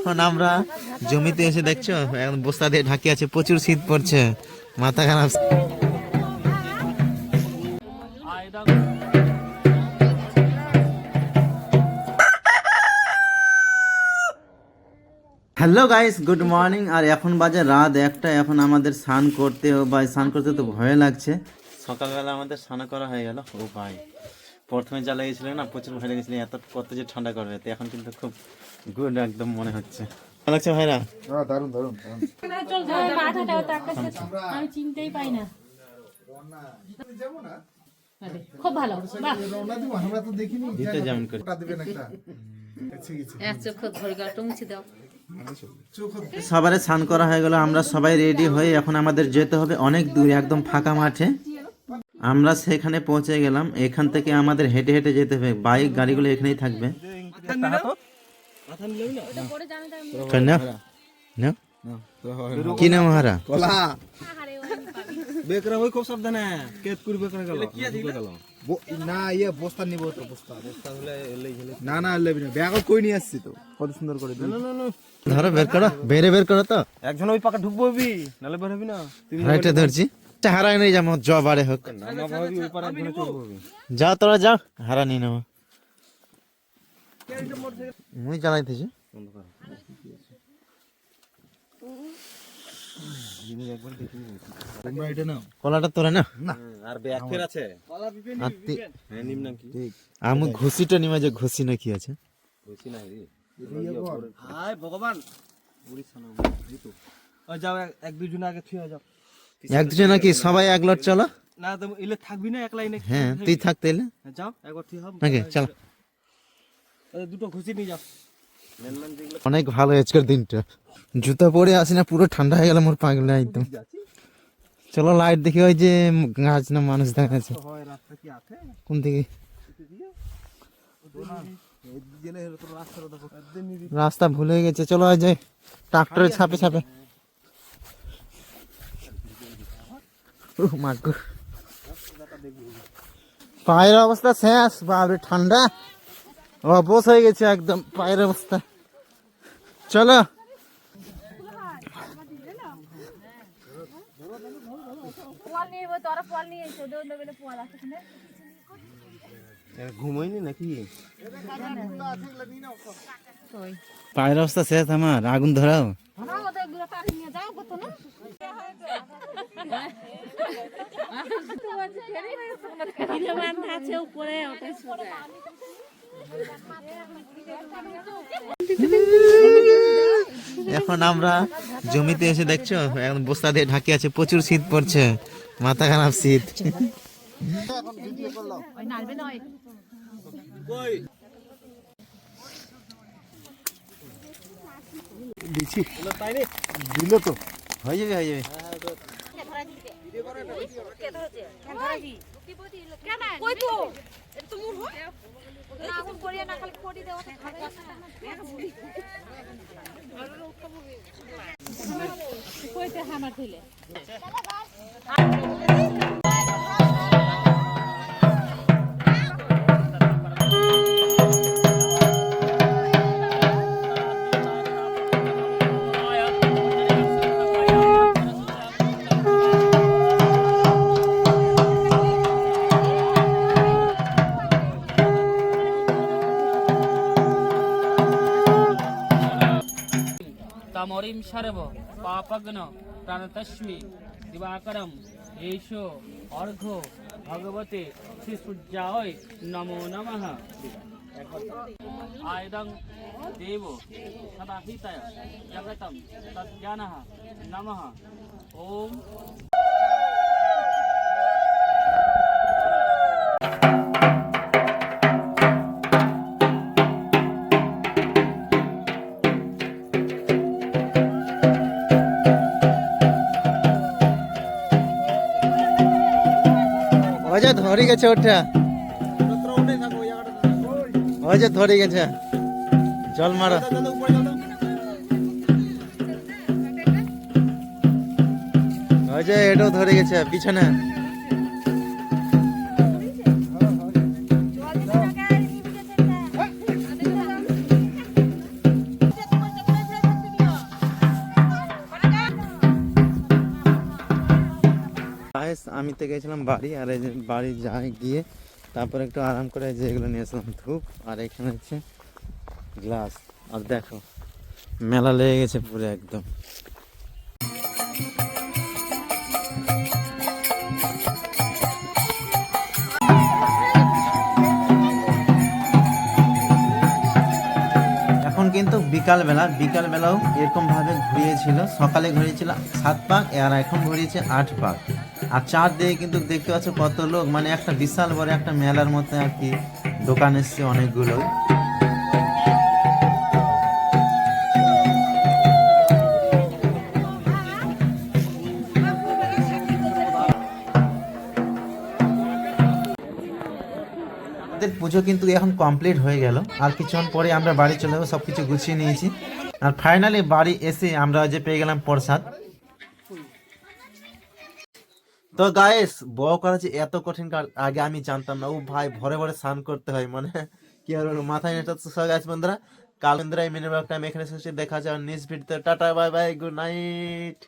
এখন আমরা জমিতে এসে দেখছো এখন বস্তা দিয়ে ঢাকি আছে, প্রচুর শীত পড়ছে, মাথা খারাপ। Hello guys, good morning. আর এখন বাজে রাত 1টা। এখন আমাদের স্নান করতে তো ভয় লাগছে। সকালবেলা আমাদের স্নান করা হয়ে গেল। ও ভাই, প্রথমে যা লেগেছিল না, প্রচুর ভয় লেগেছিল এত কত যে ঠান্ডা করবে, তো এখন কিন্তু খুব গুড একদম মনে হচ্ছে। ভালো লাগছে ভাইরা? দারুন দারুন। আমি চিনতেই পাই না। খুব ভালো। আমরা তো দেখিনি দিতে যেমন করে সবারে স্নান করা হয়ে গেল। আমরা সবাই রেডি হয়ে এখন আমাদের যেতে হবে অনেক দূরে, একদম ফাঁকা মাঠে। আমরা সেখানে পৌঁছে গেলাম। এখান থেকে আমাদের হেঁটে হেঁটে যেতে হবে, বাইক গাড়িগুলো এখানেই থাকবে। কি নাম হারা? বেকরা ওই খুব সাবধানে কেত করে বেকরা গেল না ইয়ে বস্তা নিব তো বস্তা হলে না না লেবি না ব্যাগ কই নিয়ে আসছি তো কত সুন্দর করে না না না ধরো, বের করো, বের করো তো। একজন ওই পাকা ঢুকবি নালে বের হবি না। একটা ধরছি, হারাই নেই যাবো, জ বারে হোক। না ভাবি ওই পারে একজন চড়বি। যাও তোরা যাও, হারা নিয়ে নেবো। মুই চালাইতেছি। তোমরা এটা নাও। কলাটা তোরা না, আর ব্যাগ ফের আছে হ্যাঁ নিম নাম কি আমি ঘুষিটা নিমা, যে ঘুষি না কি আছে বুঝি না রে হায় ভগবান উড়িষ্যা না এই তো যাও এক দুই জন আগে থুয়া যাও। এক দুজন নাকি সবাই এক লট চলো। না তো ইলে থাকবি না একলাই না। হ্যাঁ তুই থাকতে এলে যাও একবার থুয়া হবে নাকি, চল। দুটো ঘুষি নিয়ে যাও। অনেক ভালো আজকের দিনটা। জুতা পরে আসি না, পুরো ঠান্ডা হয়ে গেল মোর পাগল একদম। চলো লাইট দেখি, ওই যে গাছ না মানুষ দেখা যাচ্ছে কোন দিকে। রাস্তা ভুলে গেছে, চলো ওই যে ট্রাক্টরের ছাপে ছাপে। পায়ের অবস্থা শেষ, বাপরে ঠান্ডা অবশ হয়ে গেছে একদম পায়ের অবস্থা। চলো ঘুমাইনি নাকি? পায়ের অবস্থা শেষ আমার, আগুন ধরাও। এখন আমরা জমিতে এসে দেখছো এখন বস্তা দিয়ে ঢাকি আছে, প্রচুর শীত পড়ছে, মাথা খারাপ শীত। দিল তো হয়ে যাবে, হয়ে যাবে। तमोरिं शर्व पापग्न प्रणतस्मि दिवाकरम एषो अर्घ्यो भगवते श्री सूर्याय नमो नमः। आयदं देवो सदाहिताय जगतं तज्ज्ञानः नमः। ओम ওই যে ধরে গেছে ওটা, ওই যে ধরে গেছে, জল মারো। ওই যে এটাও ধরে গেছে পিছনে। আমি তো গেছিলাম বাড়ি, আর এই যে বাড়ি যাই গিয়ে তারপর একটু আরাম করে যে এগুলো নিয়ে আসলাম ধূপ, আর এখানে হচ্ছে গ্লাস। আর দেখো মেলা লেগে গেছে পুরো একদম। এখন কিন্তু বিকালবেলাও এরকম ভাবে ঘুরিয়েছিল। সকালে ঘুরিয়েছিল 7 পাক, আর এখন ঘুরিয়েছে 8 পাক। আর চারদিকে কিন্তু দেখতে পাচ্ছ কত লোক, মানে একটা বিশাল বড় একটা মেলার মতো আর কি, দোকান এসছে অনেকগুলো। পুজো কিন্তু এখন কমপ্লিট হয়ে গেল, আর কিছুক্ষণ পরে আমরা বাড়ি চলে যাবো, সবকিছু গুছিয়ে নিয়েছি। আর ফাইনালি বাড়ি এসে আমরা যে পেয়ে গেলাম প্রসাদ। তো গাইস, বউ করা যে এত কঠিন কাজ আগে আমি জানতাম না। ও ভাই, ভরে ভরে স্নান করতে হয়, মানে কি আর বলবো, মাথায় নেটা। তো সব গাইস বন্ধুরা, কাল বন্ধুরা এই মিনিমাম টাইম এখানে শেষ, দেখা যায় নেক্সট ভিডিওতে। Tata bye bye, good night.